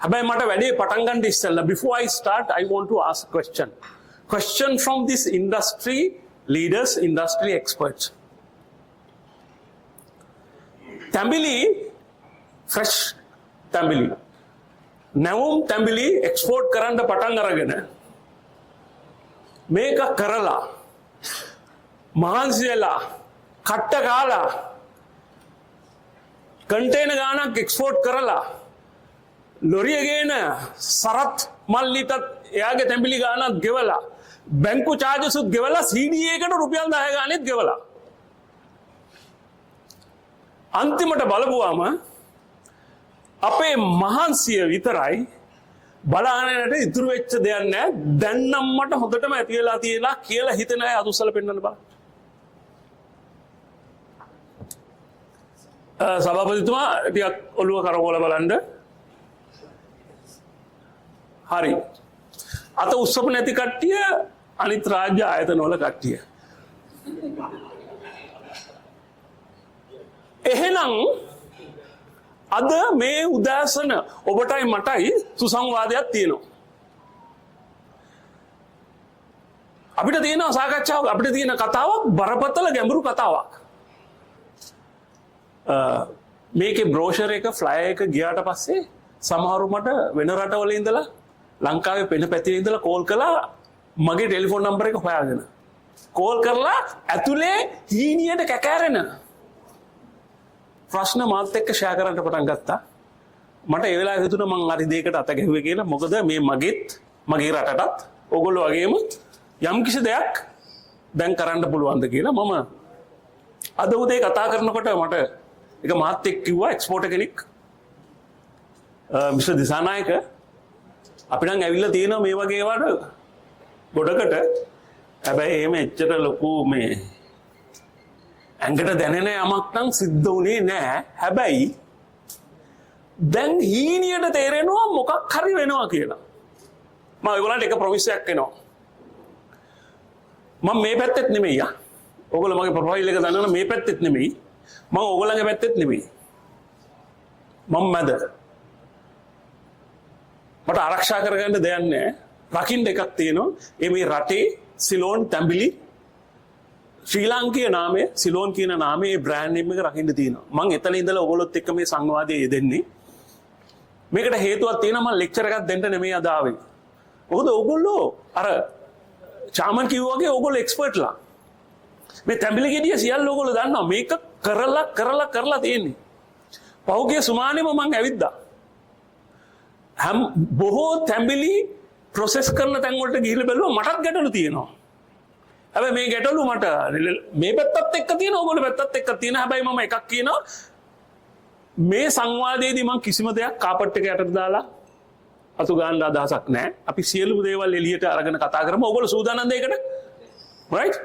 හැබැයි මට වැඩේ පටන් ගන්න ඉස්සෙල්ලා before I start I want to ask a question from this industry leaders, industry experts. තැඹිලි fresh තැඹිලි නැවුම් තැඹිලි එක්ස්පෝර්ට් කරන්න පටන් අරගෙන මේක කරලා මහන්සි වෙලා කට්ට කාලා කන්ටේනර් ගානක් එක්ස්පෝර්ට් කරලා ලොරිය ගේන සරත් මල්ලිටත් එයාගේ තැඹිලි ගානක් ගෙවලා බැංකු චාර්ජස්ුත් ගෙවලා CD එකට රුපියල් 10 ගානෙත් ගෙවලා අන්තිමට බලපුවාම අපේ මහන්සිය විතරයි බලාගෙනට ඉතුරු වෙච්ච දෙයක් නැහැ. දැන් නම් මට හොඳටම ඇති වෙලා තියලා කියලා හිතන අය අතුස්සල පෙන්වන්න බෑ. සභාපතිතුමා ටිකක් ඔළුව කරකවල බලන්න. හරි. අත උස්සපු නැති කට්ටිය අනිත් රාජ්‍ය ආයතනවල කට්ටිය. එහෙනම් අද මේ උදෑසන ඔබටයි මටයි සුසංවාදයක් තියෙනවා. අපිට තියෙන සාකච්ඡාවක් අපිට තියෙන කතාවක් බරපතල ගැඹුරු කතාවක්. මේකේ බ්‍රෝෂර් එක ෆ්ලයර් එක ගියාට පස්සේ සමහරු මට වෙන රටවල ඉඳලා ලංකාවේ වෙන පැත්තේ ඉඳලා කෝල් කළා මගේ ටෙලිෆෝන් නම්බර් එක හොයාගෙන. කෝල් කරලා ඇතුලේ හීනියට කැකෑරෙන ප්‍රශ්න මාත් එක්ක ෂෙයා කරන්න පටන් ගත්තා. මට ඒ වෙලාවේ හිතුණා මං හරි දෙයකට අත ගැහුවේ කියලා. මොකද මේ මගේ රටටත් ඕගොල්ලෝ වගේම යම් කිසි දෙයක් දැන් කරන්න පුළුවන්ද කියලා මම අද උදේ කතා කරනකොට මට එක මාත් එක්ක කිව්වා එක්ස්පෝර්ටර් කෙනෙක් මිස්ටර් දිසානායක අපි නම් ඇවිල්ලා තියෙනවා මේ වගේ ඒවාට ගොඩකට. හැබැයි එහෙම එච්චර ලොකු මේ ඇඟට දැනෙන යමක් නම් සිද්ධ වුණේ නැහැ. හැබැයි දැන් හීනියට තේරෙනවා මොකක් හරි වෙනවා කියලා. මම ඔයගොල්ලන්ට එක ප්‍රොමිස් එකක් එනවා. මම මේ පැත්තෙත් නෙමෙයි යා. ඔයගොල්ලෝ මගේ ප්‍රොෆයිල් එක දන්නවනේ මේ පැත්තෙත් නෙමෙයි. මම ඔයගොල්ලන්ගේ පැත්තෙත් නෙමෙයි. මම මැද. මට ආරක්ෂා කරගන්න දෙයක් නැහැ. රකින්න එකක් තියෙනවා. මේ රටේ සිලෝන් තැඹිලි ශ්‍රී ලාංකීය නාමය සිලෝන් කියන නාමයේ බ්‍රෑන්ඩ් නේම් එක රකින්න තියෙනවා. මම එතන ඉඳලා ඔයගොල්ලොත් එක්ක මේ සංවාදයේ යෙදෙන්නේ. මේකට හේතුවක් තියෙනවා මම ලෙක්චර් එකක් දෙන්න නෙමෙයි අද ආවේ. මොකද ඔයගොල්ලෝ අර චාමන් කිව්වා වගේ ඔයගොල්ලෝ එක්ස්පර්ට්ලා. මේ තැඹිලි ගෙඩිය සියල්ල ඔයගොල්ලෝ දන්නවා. මේක කරලා තියෙන්නේ. පහුගිය සුමානෙම මම ඇවිද්දා. බොහෝ තැඹිලි ප්‍රොසෙස් කරන තැන් වලට ගිහිල්ලා බැලුවා මටත් ගැටලු තියෙනවා. හැබැයි මේ ගැටලු මට මේ පැත්තත් එක්ක තියෙන ඕගොල්ලෝ පැත්තත් එක්ක තියෙන. හැබැයි මම එකක් කියනවා මේ සංවාදයේදී මම කිසිම දෙයක් කාපට් එක යටට දාලා අතු ගන්න අදහසක් නැහැ. අපි සියලුම දේවල් එළියට අරගෙන කතා කරමු. ඕගොල්ලෝ සූදානම්ද ඒකට? right?